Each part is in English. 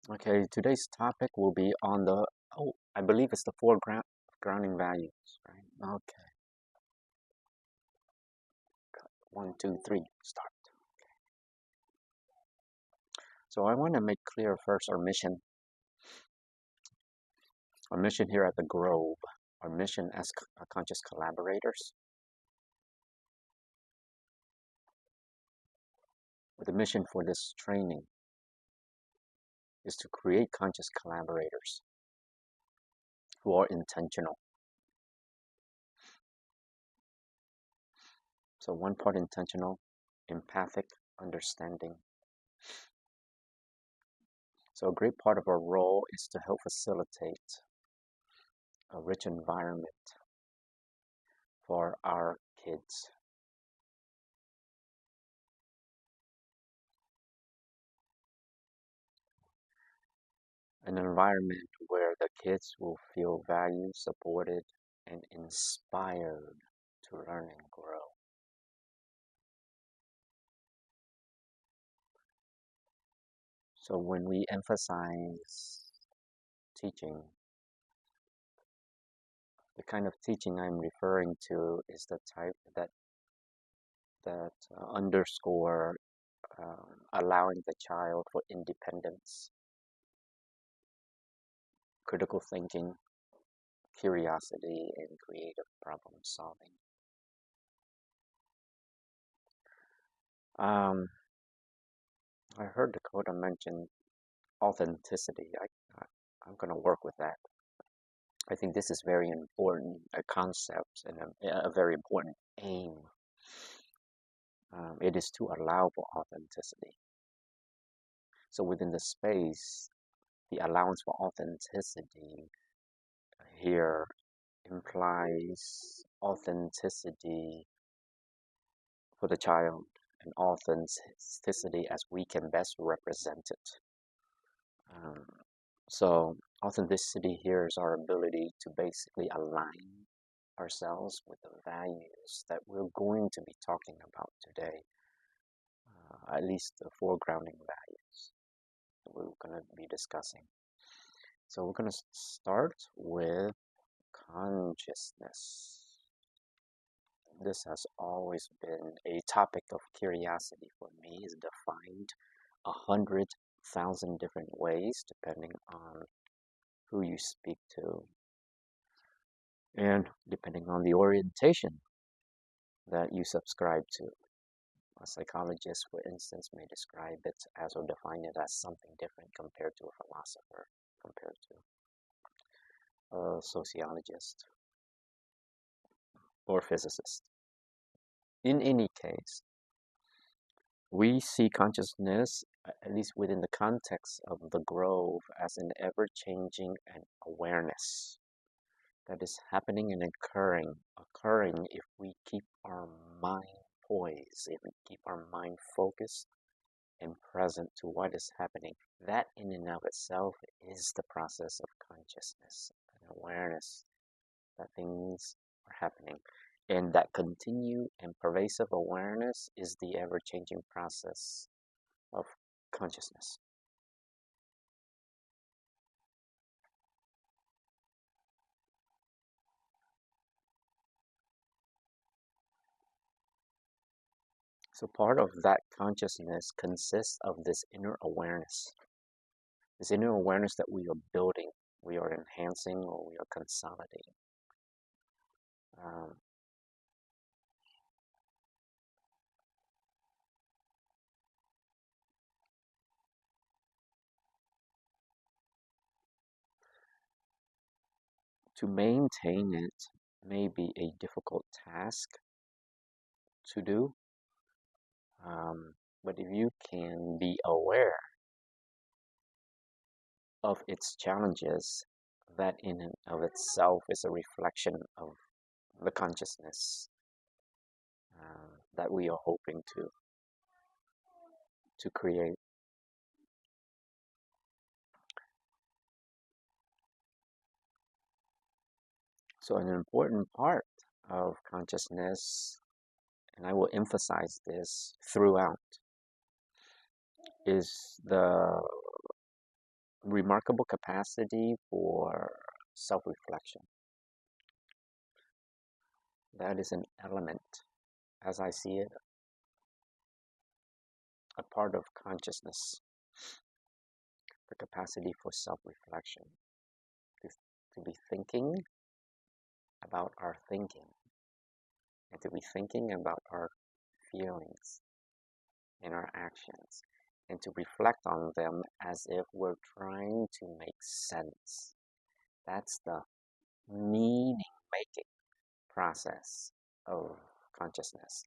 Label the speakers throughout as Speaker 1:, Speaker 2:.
Speaker 1: Okay, today's topic will be on I believe it's the four grounding values, right? Okay, one, two, three, start. So I want to make clear first our mission here at the Grove, our mission as conscious collaborators. The mission for this training is to create conscious collaborators who are intentional. So one part intentional, empathic, understanding. So a great part of our role is to help facilitate a rich environment for our kids. An environment where the kids will feel valued, supported, and inspired to learn and grow. So when we emphasize teaching, the kind of teaching I'm referring to is the type that underscore allowing the child for independence, critical thinking, curiosity, and creative problem solving. Um, I heard Dakota mention authenticity. I'm going to work with that. I think this is very important, a concept and a very important aim. It is to allow for authenticity. So within the space, the allowance for authenticity here implies authenticity for the child and authenticity as we can best represent it. Um, so authenticity here is our ability to basically align ourselves with the values that we're going to be talking about today, at least the four grounding values that we're going to be discussing. So we're going to start with consciousness. This has always been a topic of curiosity for me. It's defined 100,000 different ways depending on who you speak to and depending on the orientation that you subscribe to. A psychologist, for instance, may describe it as or define it as something different compared to a philosopher, compared to a sociologist or physicist. In any case, we see consciousness, at least within the context of the Grove, as an ever-changing awareness that is happening and occurring if we keep our mind poised, if we keep our mind focused and present to what is happening. That in and of itself is the process of consciousness and awareness that things are happening. And that continued and pervasive awareness is the ever-changing process of consciousness. So part of that consciousness consists of this inner awareness. This inner awareness that we are building, we are enhancing, or we are consolidating. Um, to maintain it may be a difficult task to do, but if you can be aware of its challenges, that in and of itself is a reflection of the consciousness that we are hoping to create. So an important part of consciousness, and I will emphasize this throughout, is remarkable capacity for self-reflection. That is an element, as I see it, a part of consciousness, the capacity for self-reflection, to, to be thinking about our thinking, and to be thinking about our feelings and our actions, and to reflect on them as if we're trying to make sense. That's the meaning-making process of consciousness.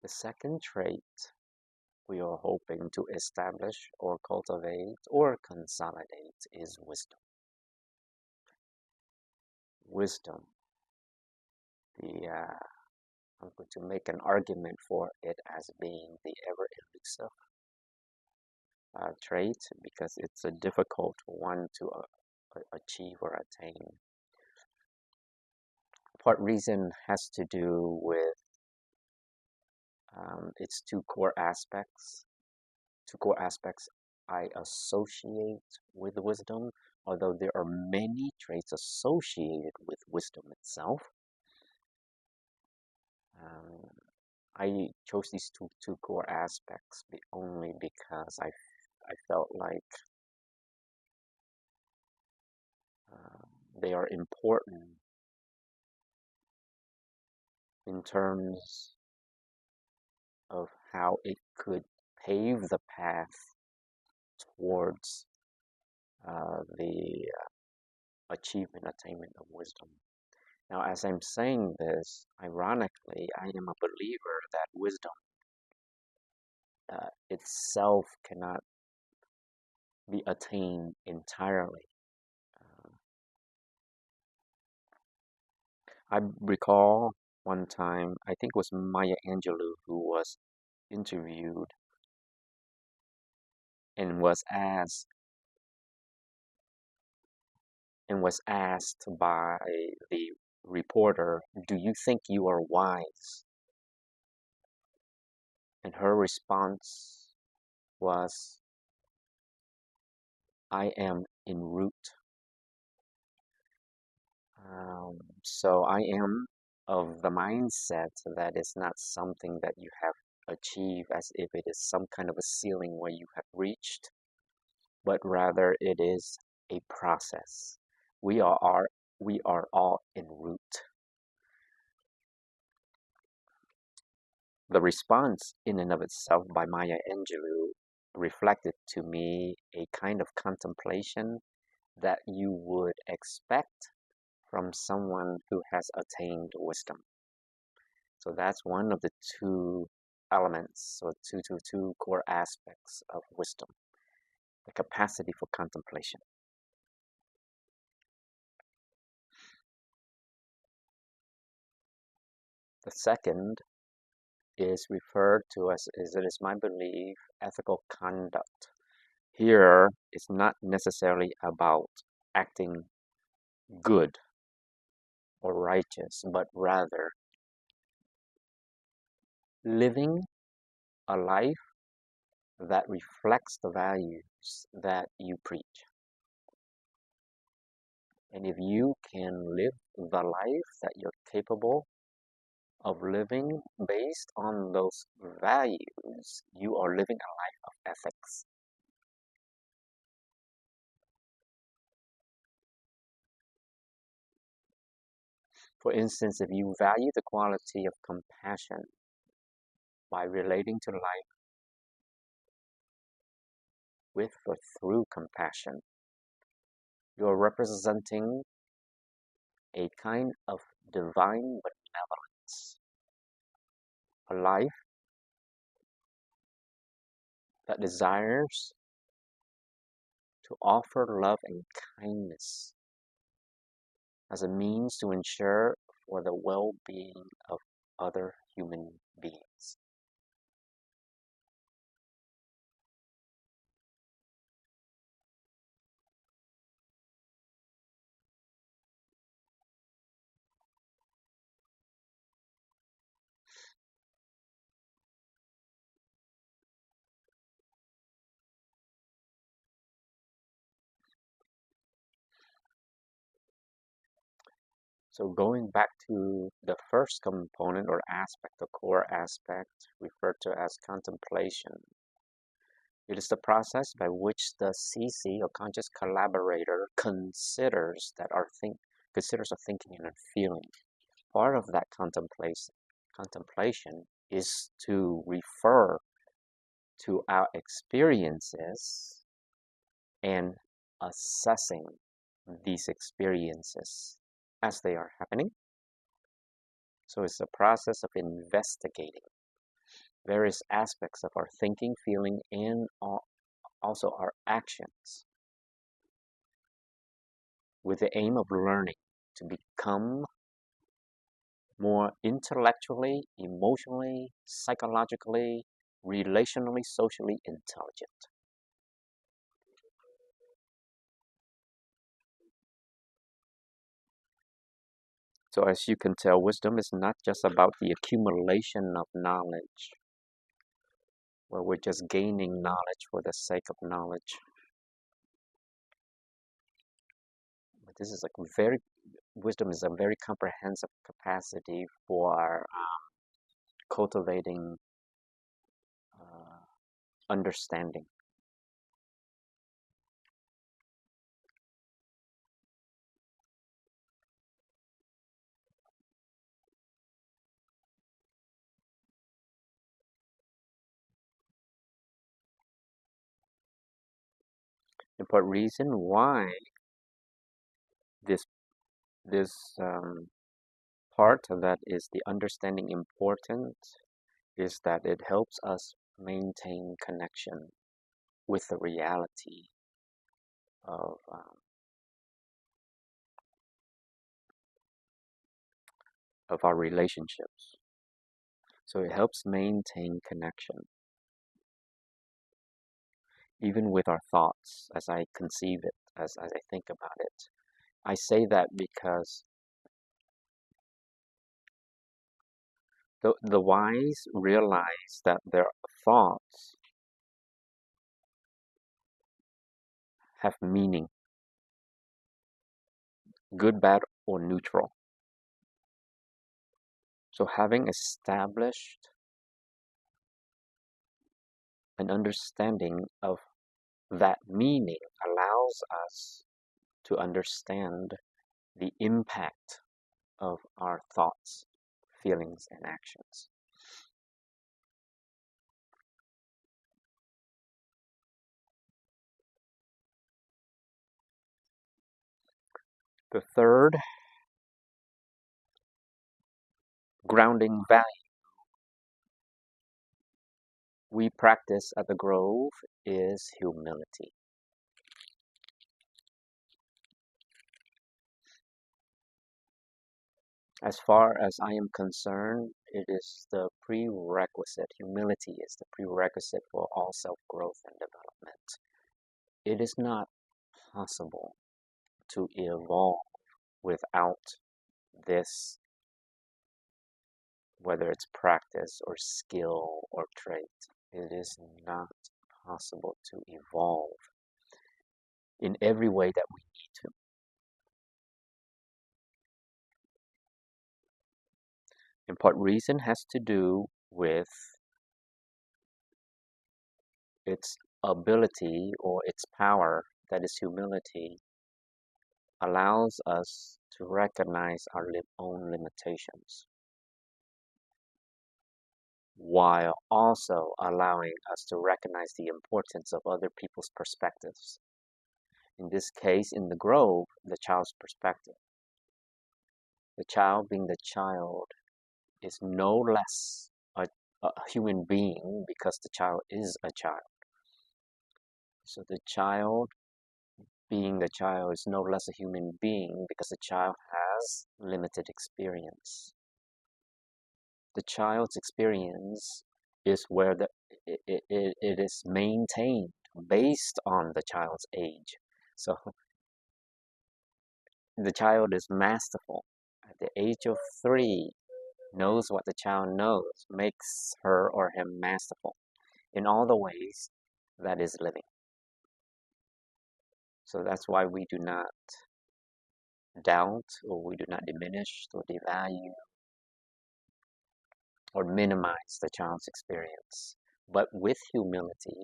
Speaker 1: The second trait we are hoping to establish or cultivate or consolidate is wisdom. Wisdom. I'm going to make an argument for it as being the ever elusive trait because it's a difficult one to achieve or attain. Part reason has to do with its two core aspects. Two core aspects I associate with wisdom, although there are many traits associated with wisdom itself. I chose these two core aspects only because I felt like they are important in terms of how it could pave the path towards the achievement, attainment of wisdom. Now, as I'm saying this, ironically, I am a believer that wisdom itself cannot be attained entirely. I recall one time, I think it was Maya Angelou who was interviewed and was asked by the reporter, "Do you think you are wise?" And her response was, "I am en route." So I am of the mindset that it's not something that you have achieved as if it is some kind of a ceiling where you have reached, but rather it is a process. We are all en route. The response in and of itself by Maya Angelou reflected to me a kind of contemplation that you would expect from someone who has attained wisdom. So that's one of the two elements or two core aspects of wisdom, the capacity for contemplation. The second is referred to as, it is my belief, ethical conduct. Here, it's not necessarily about acting good or righteous, but rather living a life that reflects the values that you preach. And if you can live the life that you're capable of living based on those values, you are living a life of ethics. For instance, if you value the quality of compassion by relating to life with or through compassion, you're representing a kind of divine benevolence, a life that desires to offer love and kindness as a means to ensure for the well-being of other human beings. So going back to the first component or aspect, the core aspect referred to as contemplation. It is the process by which the CC or conscious collaborator considers our thinking and feeling. Part of that contemplation is to refer to our experiences and assessing these experiences as they are happening. So it's a process of investigating various aspects of our thinking, feeling, and also our actions with the aim of learning to become more intellectually, emotionally, psychologically, relationally, socially intelligent. So as you can tell, wisdom is not just about the accumulation of knowledge, where we're just gaining knowledge for the sake of knowledge. But this is wisdom is a very comprehensive capacity for cultivating understanding. And part reason why this part that is the understanding important is that it helps us maintain connection with the reality of our relationships. So it helps maintain connection, even with our thoughts, as I conceive it, as I think about it. I say that because the wise realize that their thoughts have meaning, good, bad, or neutral. So having established an understanding of that meaning allows us to understand the impact of our thoughts, feelings, and actions. The third grounding value we practice at the Grove is humility. As far as I am concerned, it is the prerequisite. Humility is the prerequisite for all self-growth and development. It is not possible to evolve without this, whether it's practice or skill or trait. It is not possible to evolve in every way that we need to. And part reason has to do with its ability or its power, that is humility, allows us to recognize our own limitations while also allowing us to recognize the importance of other people's perspectives. In this case, in the Grove, the child's perspective. The child being the child is no less a human being because the child is a child. So the child being the child is no less a human being because the child has limited experience. The child's experience is where it is maintained based on the child's age. So the child is masterful. At the age of 3, knows what the child knows, makes her or him masterful in all the ways that is living. So that's why we do not doubt, or we do not diminish or devalue or minimize the child's experience. But with humility,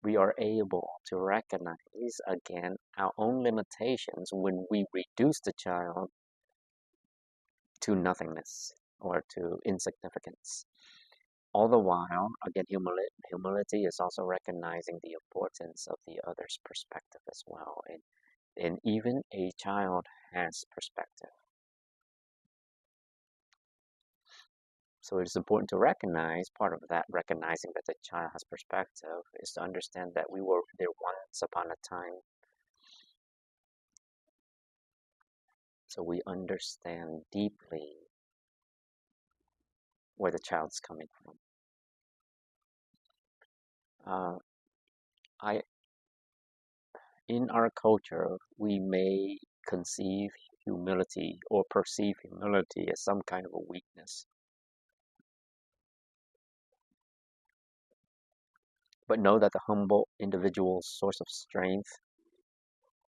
Speaker 1: we are able to recognize again our own limitations when we reduce the child to nothingness or to insignificance. All the while, again, humility is also recognizing the importance of the other's perspective as well. And even a child has perspective. So it's important to recognize, part of that recognizing that the child has perspective is to understand that we were there once upon a time. So we understand deeply where the child's coming from. I In our culture, we may conceive humility or perceive humility as some kind of a weakness. But know that the humble individual's source of strength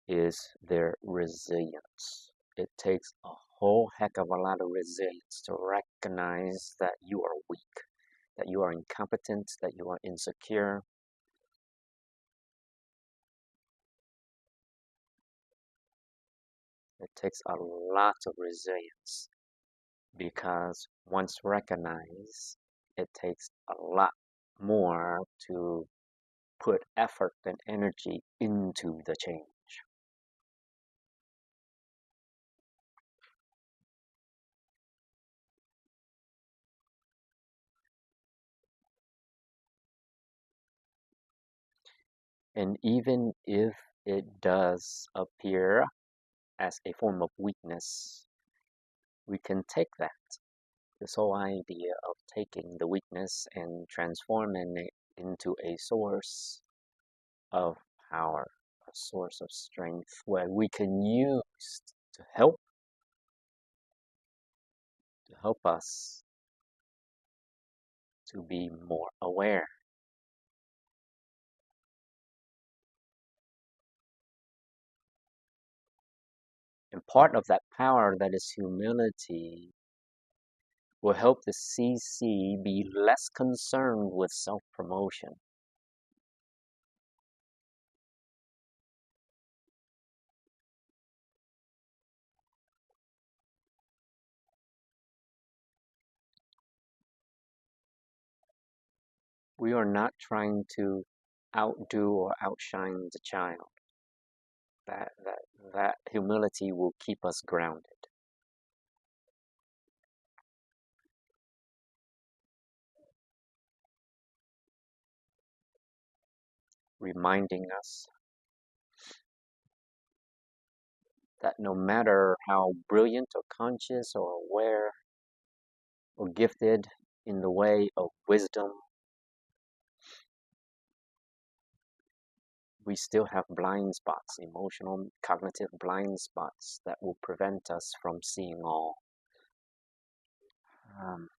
Speaker 1: is their resilience. It takes a whole heck of a lot of resilience to recognize that you are weak, that you are incompetent, that you are insecure. It takes a lot of resilience because once recognized, it takes a lot more to put effort and energy into the change. And even if it does appear as a form of weakness, we can take that. This whole idea of taking the weakness and transforming it into a source of power, a source of strength where we can use to help us to be more aware. And part of that power that is humility will help the CC be less concerned with self-promotion. We are not trying to outdo or outshine the child. That humility will keep us grounded, reminding us that no matter how brilliant or conscious or aware or gifted in the way of wisdom, we still have blind spots, emotional, cognitive blind spots that will prevent us from seeing all. Um,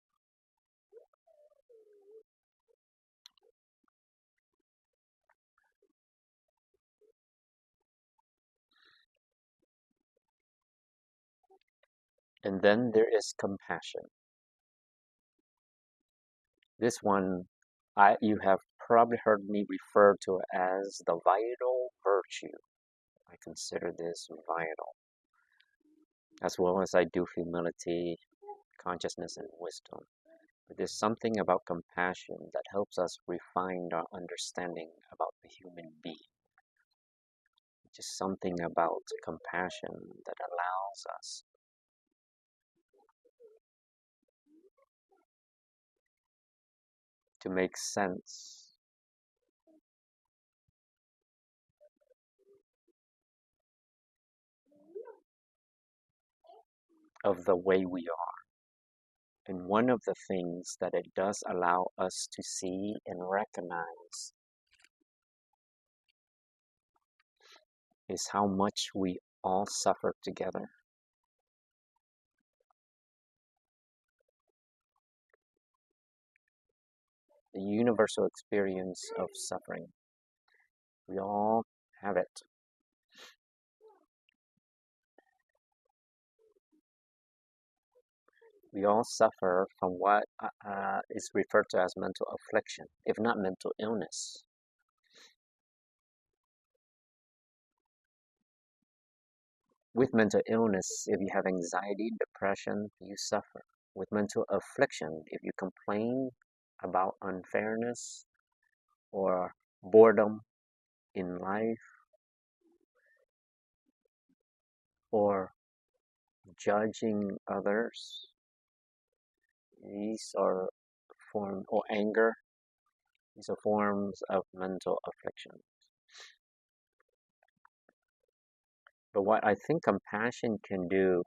Speaker 1: and then there is compassion. This one, you have probably heard me refer to as the vital virtue. I consider this vital, as well as I do humility, consciousness, and wisdom. But there's something about compassion that helps us refine our understanding about the human being. Just something about compassion that allows us to make sense of the way we are. And one of the things that it does allow us to see and recognize is how much we all suffer together. The universal experience of suffering. We all have it. We all suffer from what is referred to as mental affliction, if not mental illness. With mental illness, if you have anxiety, depression, you suffer. With mental affliction, if you complain about unfairness or boredom in life or judging others, these are forms, or anger, these are forms of mental affliction. But what I think compassion can do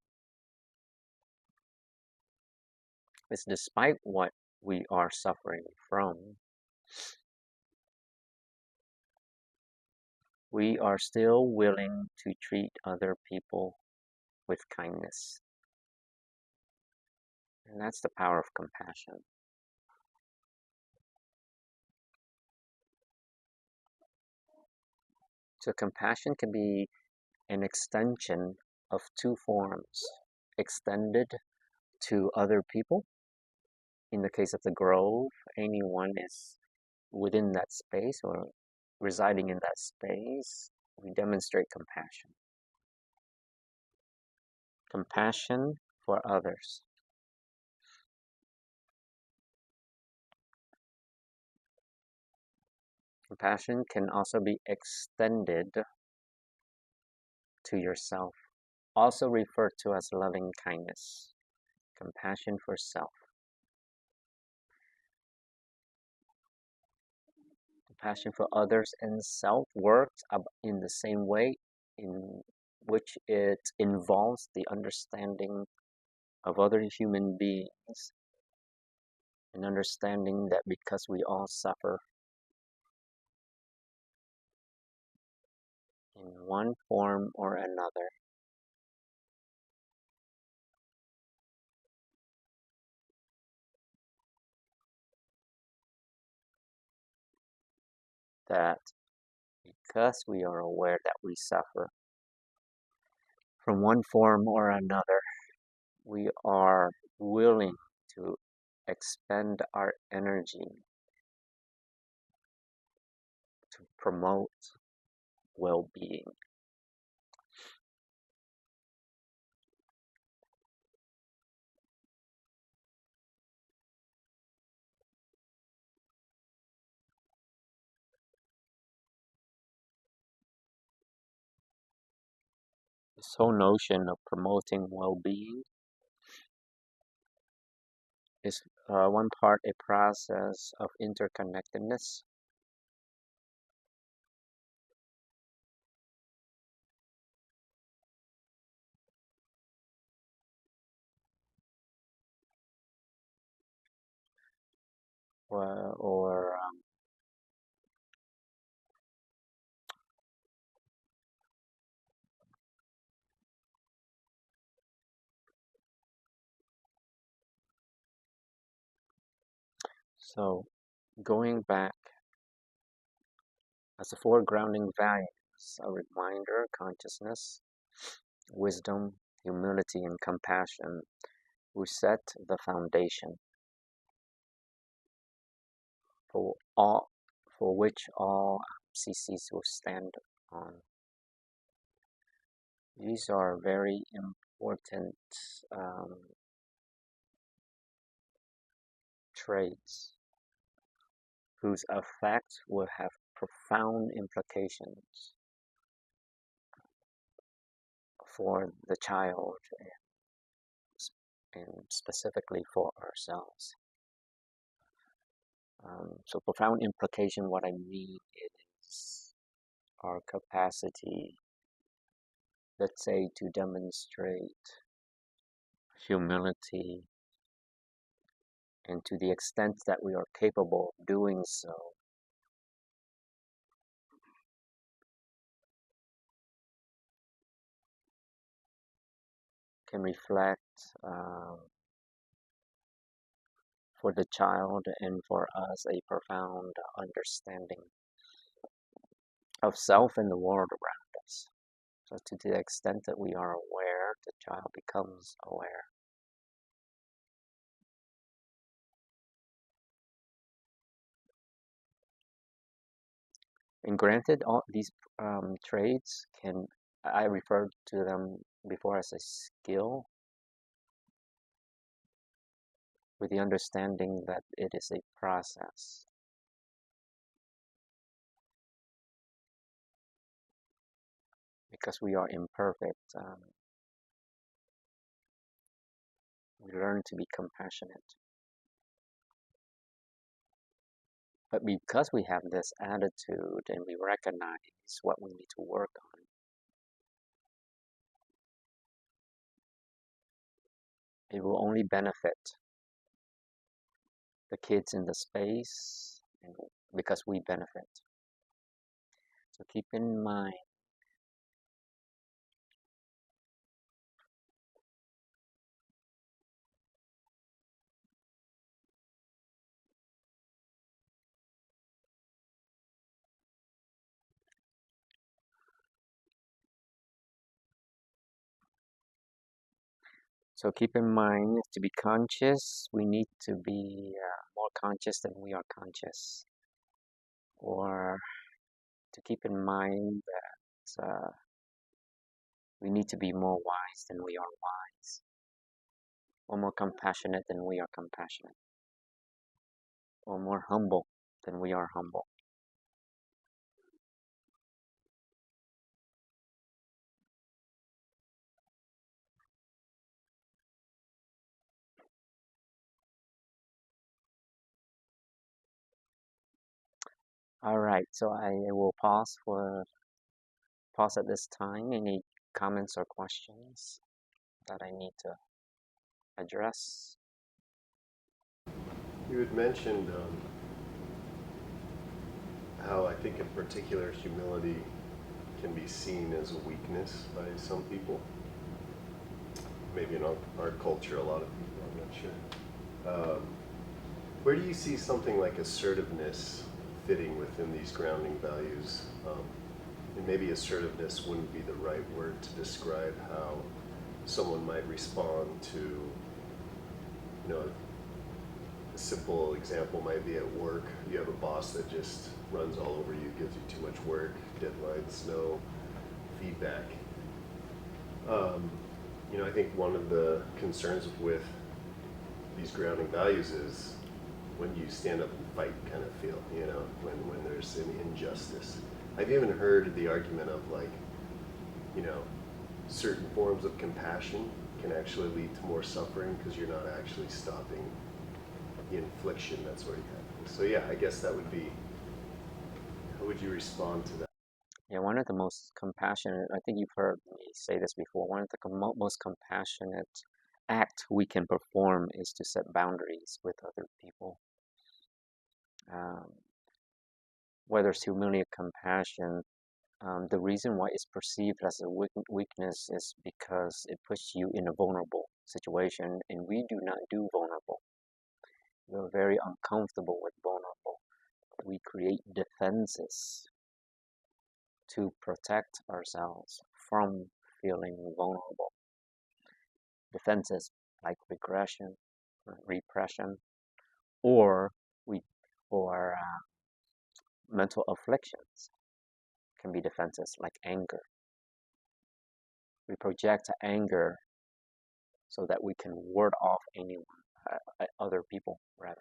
Speaker 1: is, despite what we are suffering from, we are still willing to treat other people with kindness. And that's the power of compassion. So compassion can be an extension of two forms: extended to other people. In the case of the grove, anyone is within that space or residing in that space, we demonstrate compassion. Compassion for others. Compassion can also be extended to yourself, also referred to as loving kindness. Compassion for self. Compassion for others and self works in the same way, in which it involves the understanding of other human beings, and understanding that because we all suffer in one form or another, that because we are aware that we suffer from one form or another, we are willing to expend our energy to promote well-being. This whole notion of promoting well-being is one part a process of interconnectedness, or so going back as the four grounding values: a reminder, consciousness, wisdom, humility, and compassion, we set the foundation for which all CCs will stand on. These are very important traits whose effect will have profound implications for the child and specifically for ourselves. So profound implication, what I mean is our capacity, let's say, to demonstrate humility, and to the extent that we are capable of doing so, can reflect for the child and for us a profound understanding of self and the world around us. So to the extent that we are aware, the child becomes aware. And granted, all these traits I referred to them before as a skill, with the understanding that it is a process. Because we are imperfect, we learn to be compassionate. But because we have this attitude and we recognize what we need to work on, it will only benefit the kids in the space, and because we benefit. So keep in mind, to be conscious, we need to be more conscious than we are conscious. Or to keep in mind that we need to be more wise than we are wise, or more compassionate than we are compassionate, or more humble than we are humble. All right, so I will pause at this time. Any comments or questions that I need to address?
Speaker 2: You had mentioned how I think in particular humility can be seen as a weakness by some people. Maybe in our culture, a lot of people, I'm not sure. Where do you see something like assertiveness fitting within these grounding values? And maybe assertiveness wouldn't be the right word to describe how someone might respond to, a simple example might be at work. You have a boss that just runs all over you, gives you too much work, deadlines, no feedback. I think one of the concerns with these grounding values is when you stand up and fight kind of feel, when there's an injustice. I've even heard the argument of certain forms of compassion can actually lead to more suffering because you're not actually stopping the infliction that's already happening. So yeah, I guess that would be, how would you respond to that?
Speaker 1: Yeah, one of the most compassionate, I think you've heard me say this before, one of the most compassionate act we can perform is to set boundaries with other people. Whether it's humility or compassion, the reason why it's perceived as a weakness is because it puts you in a vulnerable situation, and we do not do vulnerable. We're very uncomfortable with vulnerable. We create defenses to protect ourselves from feeling vulnerable. Defenses like regression, repression, or we, or mental afflictions can be defenses like anger. We project anger so that we can ward off anyone, other people rather.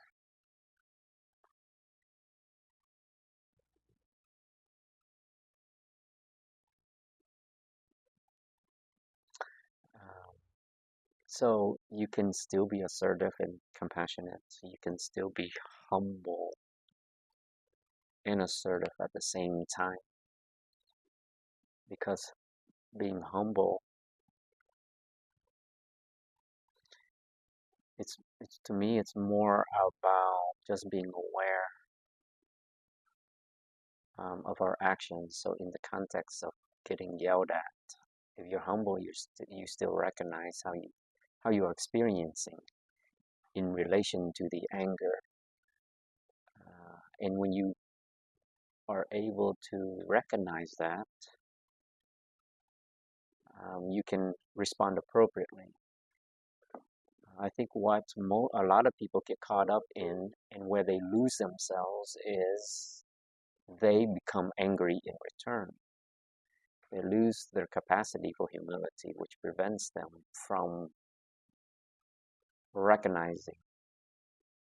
Speaker 1: Um, so you can still be assertive and compassionate. You can still be humble and assertive at the same time, because being humble, it's to me it's more about just being aware of our actions. So in the context of getting yelled at, if you're humble, you still recognize how you are experiencing in relation to the anger, and when you are able to recognize that, you can respond appropriately. I think what a lot of people get caught up in and where they lose themselves is they become angry in return. They lose their capacity for humility, which prevents them from recognizing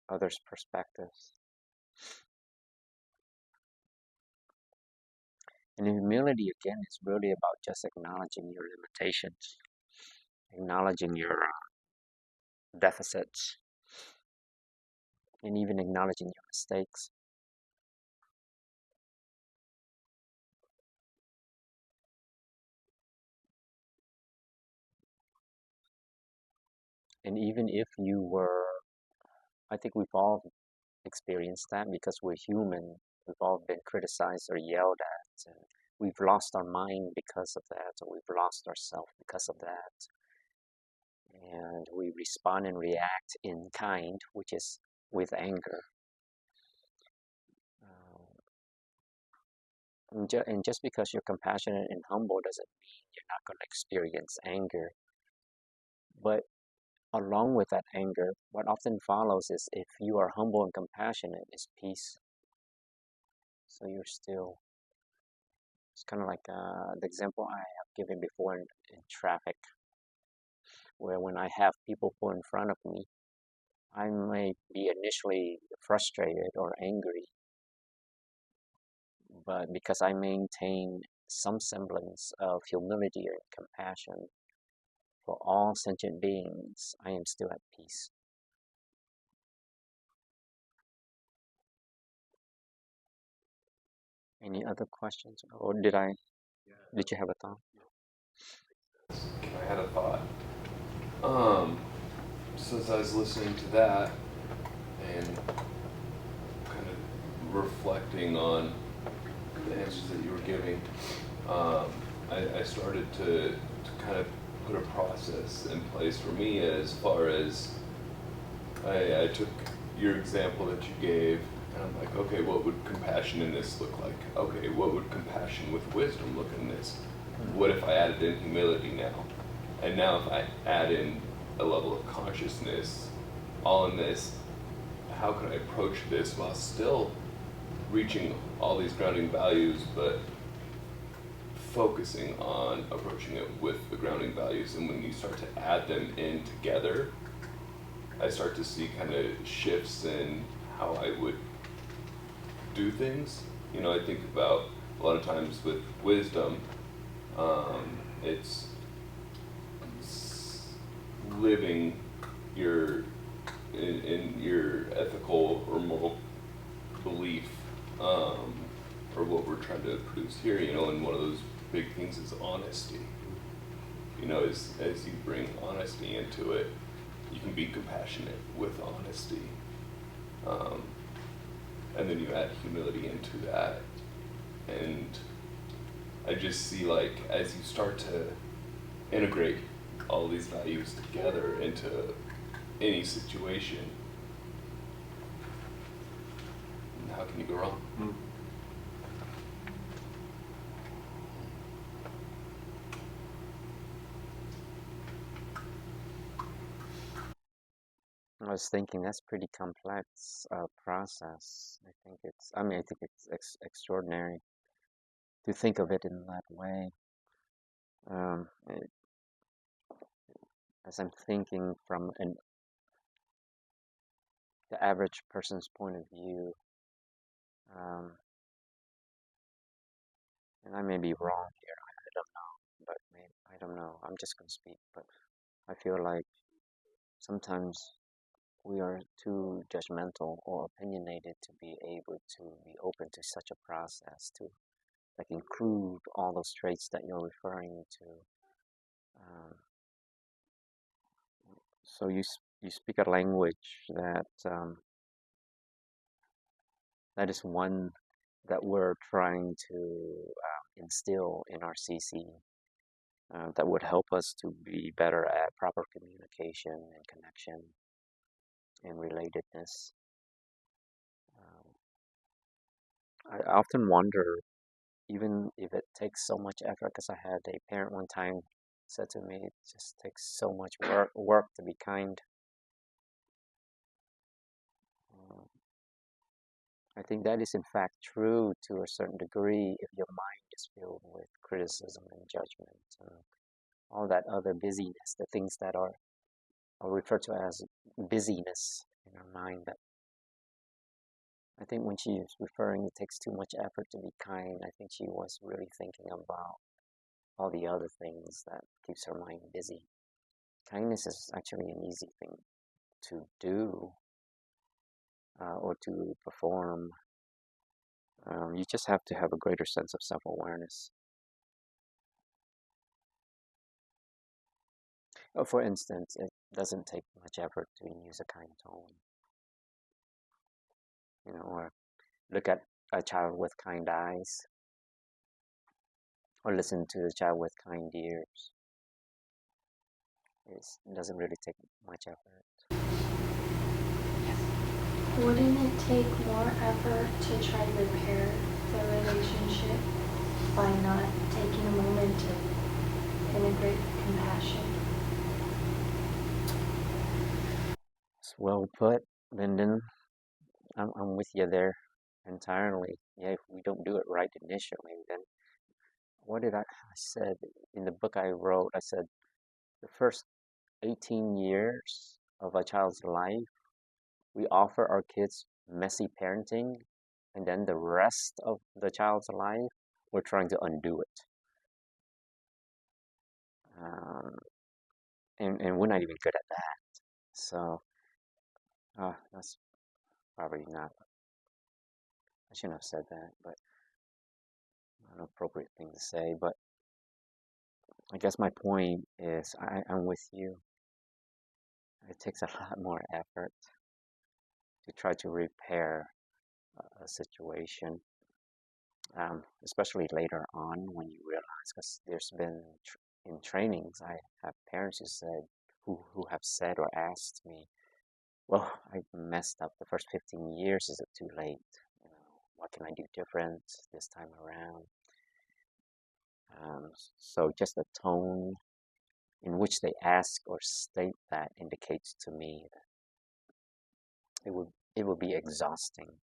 Speaker 1: others' perspectives. And humility, again, is really about just acknowledging your limitations, acknowledging your deficits, and even acknowledging your mistakes. And even if you were, I think we've all experienced that because we're human. We've all been criticized or yelled at, and we've lost our mind because of that, or we've lost ourselves because of that. And we respond and react in kind, which is with anger. And just because you're compassionate and humble doesn't mean you're not going to experience anger. But along with that anger, what often follows is if you are humble and compassionate, is peace. So you're still, it's kind of like the example I have given before in traffic, where when I have people pull in front of me, I may be initially frustrated or angry, but because I maintain some semblance of humility and compassion for all sentient beings, I am still at peace. Any other questions? Or did you have a thought?
Speaker 3: I had a thought. So as I was listening to that and kind of reflecting on the answers that you were giving, I started to kind of put a process in place for me as far as I took your example that you gave, and I'm like, okay, what would compassion in this look like? Okay, what would compassion with wisdom look in this? What if I added in humility now? And now if I add in a level of consciousness, all in this, how can I approach this while still reaching all these grounding values, but focusing on approaching it with the grounding values? And when you start to add them in together, I start to see kind of shifts in how I would do things. You know, I think about a lot of times with wisdom, it's living your in your ethical or moral belief, or what we're trying to produce here. You know, and one of those big things is honesty. You know, as you bring honesty into it, you can be compassionate with honesty. And then you add humility into that. And I just see, like, as you start to integrate all these values together into any situation, how can you go wrong?
Speaker 1: I was thinking that's pretty complex process. I think it's extraordinary to think of it in that way. Um, it, as I'm thinking from the average person's point of view, um, and I may be wrong here, I don't know, but maybe, I don't know, I'm just going to speak, but I feel like sometimes we are too judgmental or opinionated to be able to be open to such a process, to like include all those traits that you're referring to. Um, so you speak a language that is one that we're trying to instill in our CC, that would help us to be better at proper communication and connection and relatedness. I often wonder, even if it takes so much effort, because I had a parent one time said to me, it just takes so much work to be kind. I think that is in fact true to a certain degree if your mind is filled with criticism and judgment and all that other busyness, the things that are referred to as busyness in our mind. That I think when she was referring, it takes too much effort to be kind, I think she was really thinking about all the other things that keeps her mind busy. Kindness is actually an easy thing to do or to perform. You just have to have a greater sense of self-awareness. For instance, it doesn't take much effort to use a kind tone, or look at a child with kind eyes, or listen to a child with kind ears. It doesn't really take much effort.
Speaker 4: Wouldn't it take more effort to try to repair the relationship by not taking a moment to integrate compassion?
Speaker 1: It's well put, Lyndon. I'm with you there entirely. Yeah, if we don't do it right initially, then what did I said in the book I wrote? I said the first 18 years of a child's life, we offer our kids messy parenting, and then the rest of the child's life, we're trying to undo it. And we're not even good at that. So that's probably not, I shouldn't have said that, but an appropriate thing to say. But I guess my point is I'm with you. It takes a lot more effort to try to repair a situation, especially later on when you realize, because there's been in trainings, I have parents who have said or asked me, well, I messed up the first 15 years. Is it too late? What can I do different this time around? So just the tone in which they ask or state that indicates to me that it would be exhausting.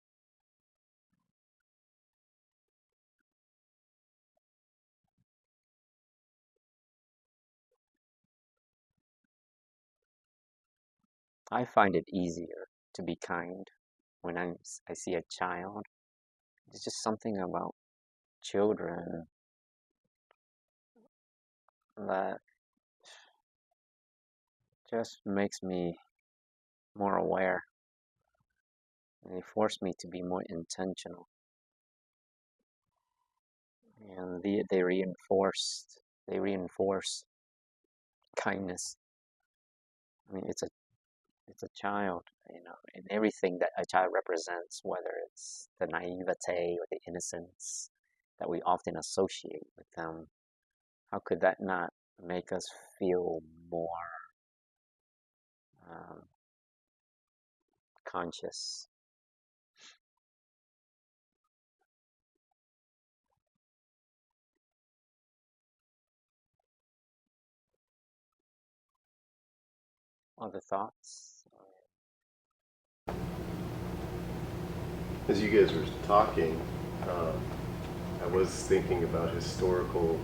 Speaker 1: I find it easier to be kind when I see a child. There's just something about children that just makes me more aware. They force me to be more intentional, and they reinforce kindness. I mean, it's a child, and everything that a child represents, whether it's the naivete or the innocence that we often associate with them. How could that not make us feel more conscious? Other thoughts?
Speaker 2: As you guys were talking, I was thinking about historical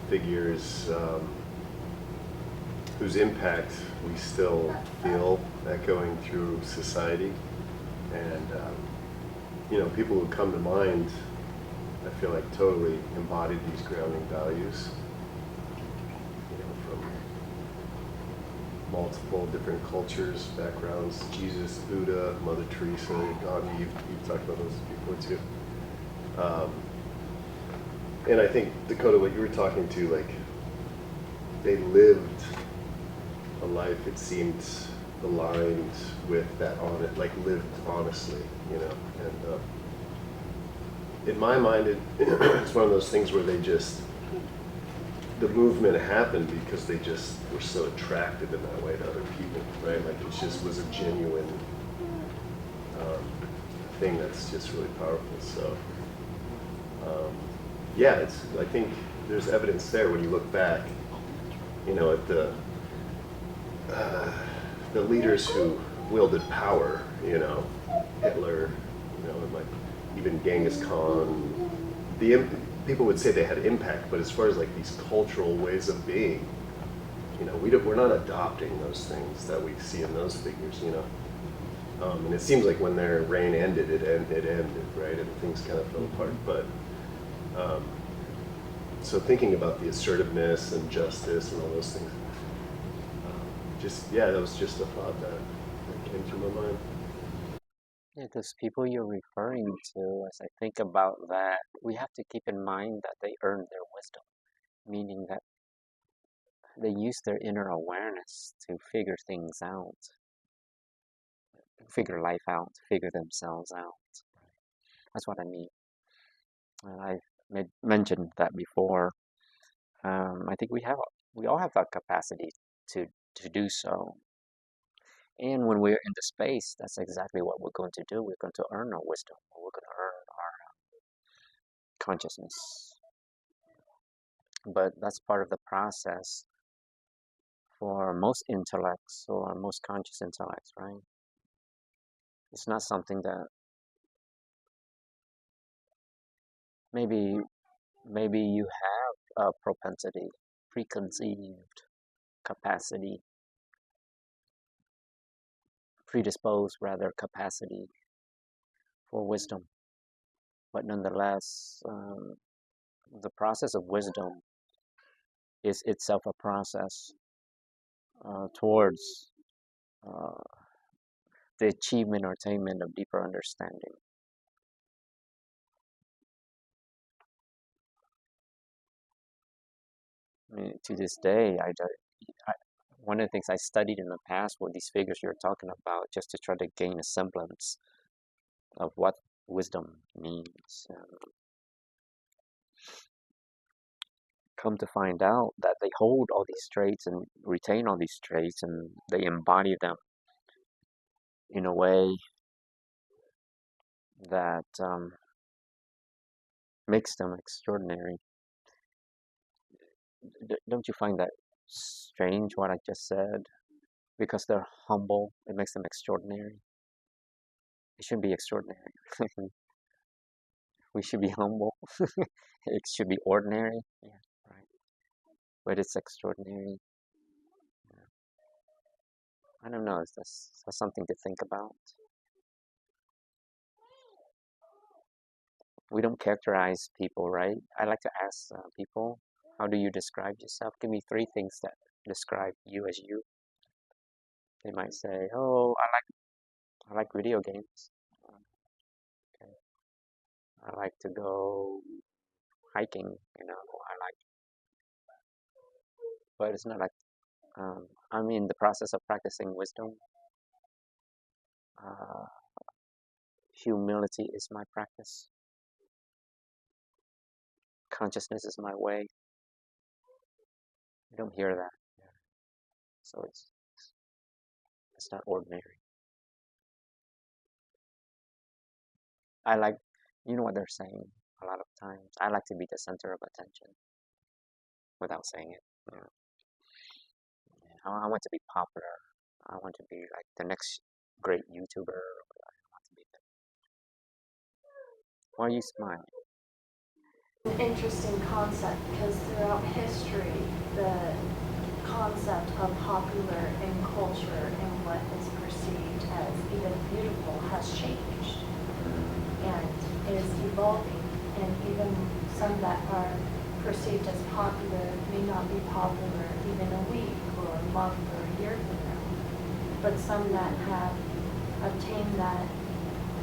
Speaker 2: figures whose impact we still feel echoing through society. And, people who come to mind, I feel like totally embodied these grounding values, from multiple different cultures, backgrounds, Jesus, Buddha, Mother Teresa, Gandhi, you've talked about those before too. And I think, Dakota, what you were talking to, like, they lived a life, it seemed, aligned with that, lived honestly, and in my mind, it's one of those things where the movement happened because they just were so attracted in that way to other people, right? Like it just was a genuine thing that's just really powerful. So, I think there's evidence there when you look back, at the leaders who wielded power, Hitler, you know, and like even Genghis Khan, people would say they had impact, but as far as like these cultural ways of being, you know, we're not adopting those things that we see in those figures, you know. And it seems like when their reign ended, it ended, right, and things kind of fell apart. But so thinking about the assertiveness and justice and all those things, that was just a thought that came through my mind.
Speaker 1: Yeah, those people you're referring to, as I think about that, we have to keep in mind that they earned their wisdom, meaning that they use their inner awareness to figure things out, figure life out, figure themselves out. That's what I mean. I've mentioned that before. I think we all have that capacity to do so. And when we're in the space, that's exactly what we're going to do. We're going to earn our wisdom. We're going to earn our consciousness. But that's part of the process for most intellects or most conscious intellects, right? It's not something that maybe you have a propensity, preconceived capacity, predisposed rather capacity for wisdom. But nonetheless, the process of wisdom is itself a process towards uh, the achievement or attainment of deeper understanding. I mean, to this day, one of the things I studied in the past were these figures you're talking about, just to try to gain a semblance of what wisdom means. Come to find out that they hold all these traits and retain all these traits, and they embody them in a way that makes them extraordinary. Don't you find that strange what I just said? Because they're humble, it makes them extraordinary. It shouldn't be extraordinary. We should be humble. It should be ordinary. Yeah, right. But it's extraordinary. Yeah. I don't know. That's something to think about. We don't characterize people, right? I like to ask people, how do you describe yourself? Give me 3 things that describe you as you. They might say, "Oh, I like video games. Okay. I like to go hiking. You know, I like." But it's not like I'm in the process of practicing wisdom. Uh, Humility is my practice. Consciousness is my way. You don't hear that. Yeah. So it's not ordinary. I like, you know what they're saying a lot of times. I like to be the center of attention without saying it. You know. I want to be popular. I want to be like the next great YouTuber. I want to be the... Why are you smiling?
Speaker 4: An interesting concept because throughout history, the concept of popular in culture and what is perceived as even beautiful has changed and is evolving, and even some that are perceived as popular may not be popular even a week or a month or a year from now, but some that have obtained that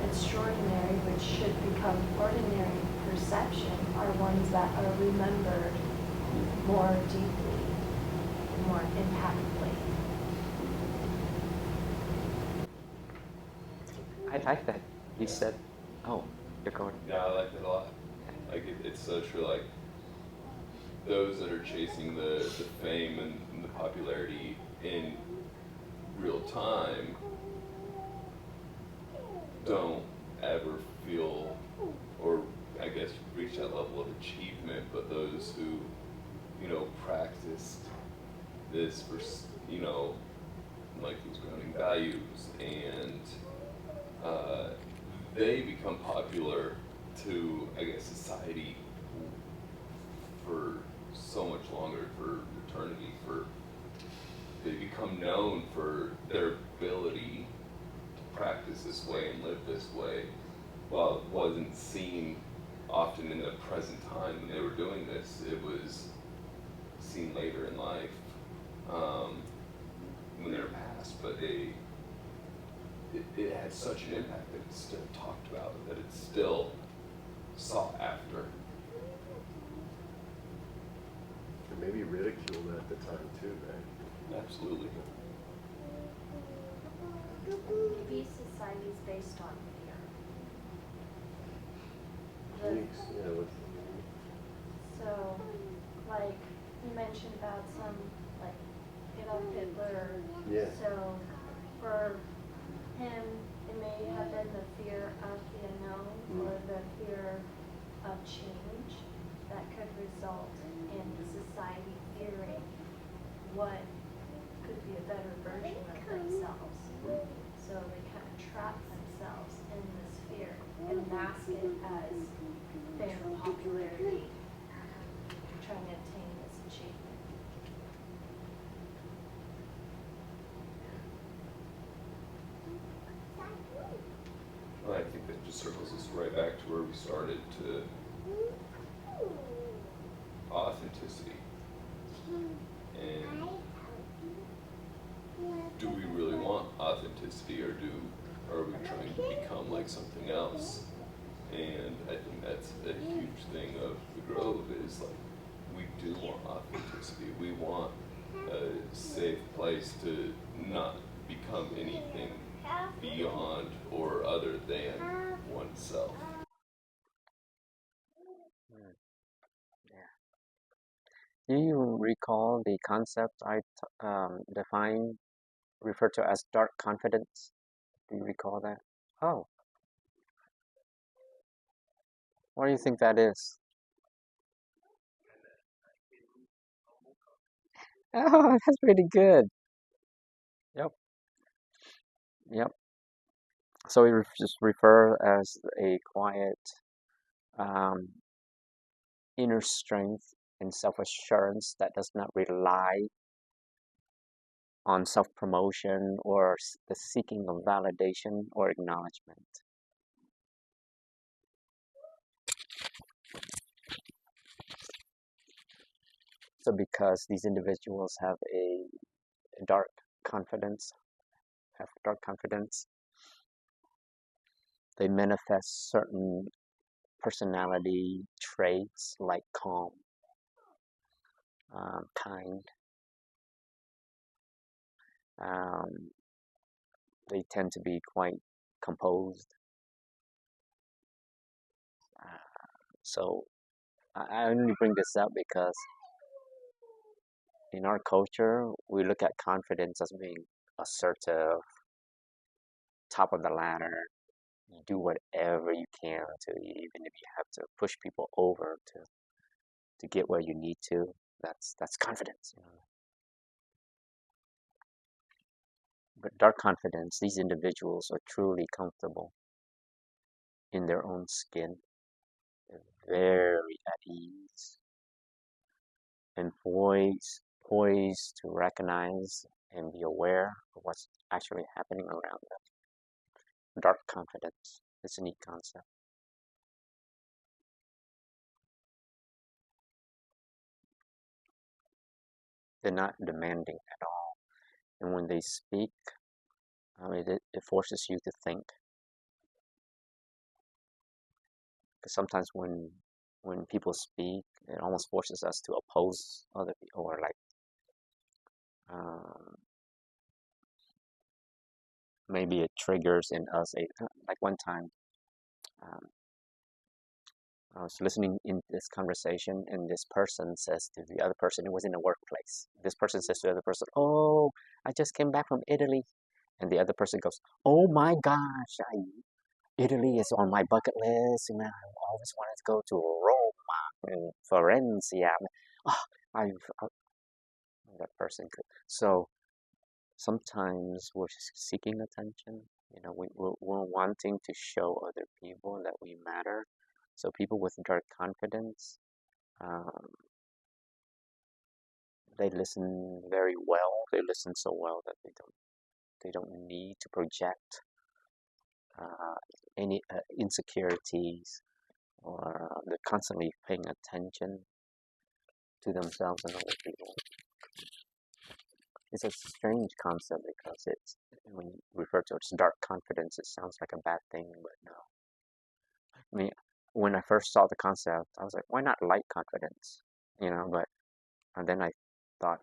Speaker 4: extraordinary, which should become ordinary perception, are ones that are remembered more deeply, more impactfully.
Speaker 1: I like that. You said, oh, you're going.
Speaker 3: Yeah, I like it a lot. Like it's so true. Like those that are chasing the fame and the popularity in real time don't ever feel, or I guess reach that level of achievement. But those who, practiced this for, like these grounding values and they become popular to, I guess, society for so much longer, for eternity, they become known for their ability to practice this way and live this way. While it wasn't seen often in the present time when they were doing this, it was seen later in life, when they're past, but it had such an impact that it's still talked about, that it's still sought after.
Speaker 2: And maybe ridiculed at the time too, right?
Speaker 3: Absolutely.
Speaker 4: Maybe society is based on fear.
Speaker 2: Thanks. Yeah,
Speaker 4: So, like, you mentioned about some, like, Hitler.
Speaker 2: Yeah.
Speaker 4: So, for him, it may have been the fear of the unknown or the fear of change that could result in society fearing what could be a better version of themselves. So they kind of trap themselves in this fear and mask it as their popularity, trying to attain this achievement.
Speaker 3: Well, I think that just circles us right back to where we started, to authenticity. And do we really want authenticity, or are we trying to become like something else? And I think that's a huge thing of the Grove, is like, we do want authenticity. We want a safe place to not become anything beyond or other than oneself.
Speaker 1: Do you recall the concept I referred to as dark confidence? Do you recall that? Oh, what do you think that is? Oh, that's pretty good. Yep, yep. So we just refer as a quiet um, inner strength and self-assurance that does not rely on self-promotion or the seeking of validation or acknowledgement. So because these individuals have a dark confidence, they manifest certain personality traits like calm, kind. They tend to be quite composed. So I only bring this up because in our culture, we look at confidence as being assertive, top of the ladder. You do whatever you can to, even if you have to push people over to get where you need to. That's confidence. But dark confidence, these individuals are truly comfortable in their own skin. They're very at ease and poised to recognize and be aware of what's actually happening around them. Dark confidence is a neat concept. They're not demanding at all. And when they speak, it forces you to think. Because sometimes when people speak, it almost forces us to oppose other people, or like maybe it triggers in us like one time I was listening in this conversation, and this person says to the other person, it was in a workplace. This person says to the other person, "Oh, I just came back from Italy." And the other person goes, "Oh my gosh, Italy is on my bucket list, and I always wanted to go to Rome and Florence. Oh, I that person could." So sometimes we're seeking attention. We wanting to show other people that we matter. So people with dark confidence, they listen very well. They listen so well that they don't need to project any insecurities, or they're constantly paying attention to themselves and other people. It's a strange concept because it's, when you refer to it as dark confidence, it sounds like a bad thing, but no. I mean, when I first saw the concept, I was like, why not light confidence? But and then I thought,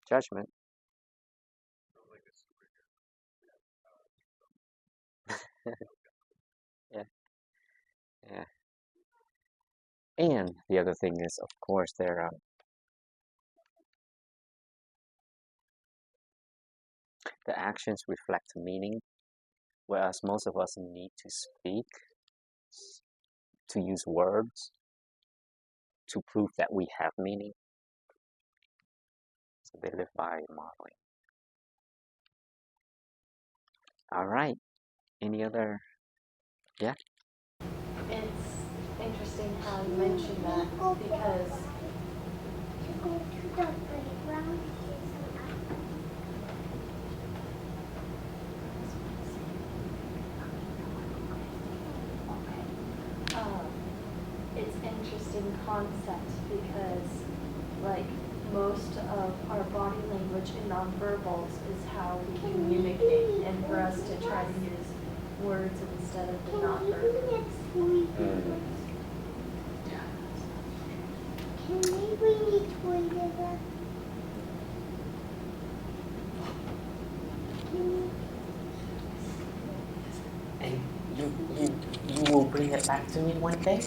Speaker 1: judgment. Yeah, yeah. And the other thing is, of course, the actions reflect meaning, whereas most of us need to speak, to use words to prove that we have meaning. So they live by modeling. All right. Any other? Yeah.
Speaker 4: It's interesting how you mentioned that because it's interesting concept because like most of our body language and nonverbals is how we communicate, and for us to try to use words instead of the nonverbals.
Speaker 5: Can we bring it together?
Speaker 1: And you will bring it back to me one day?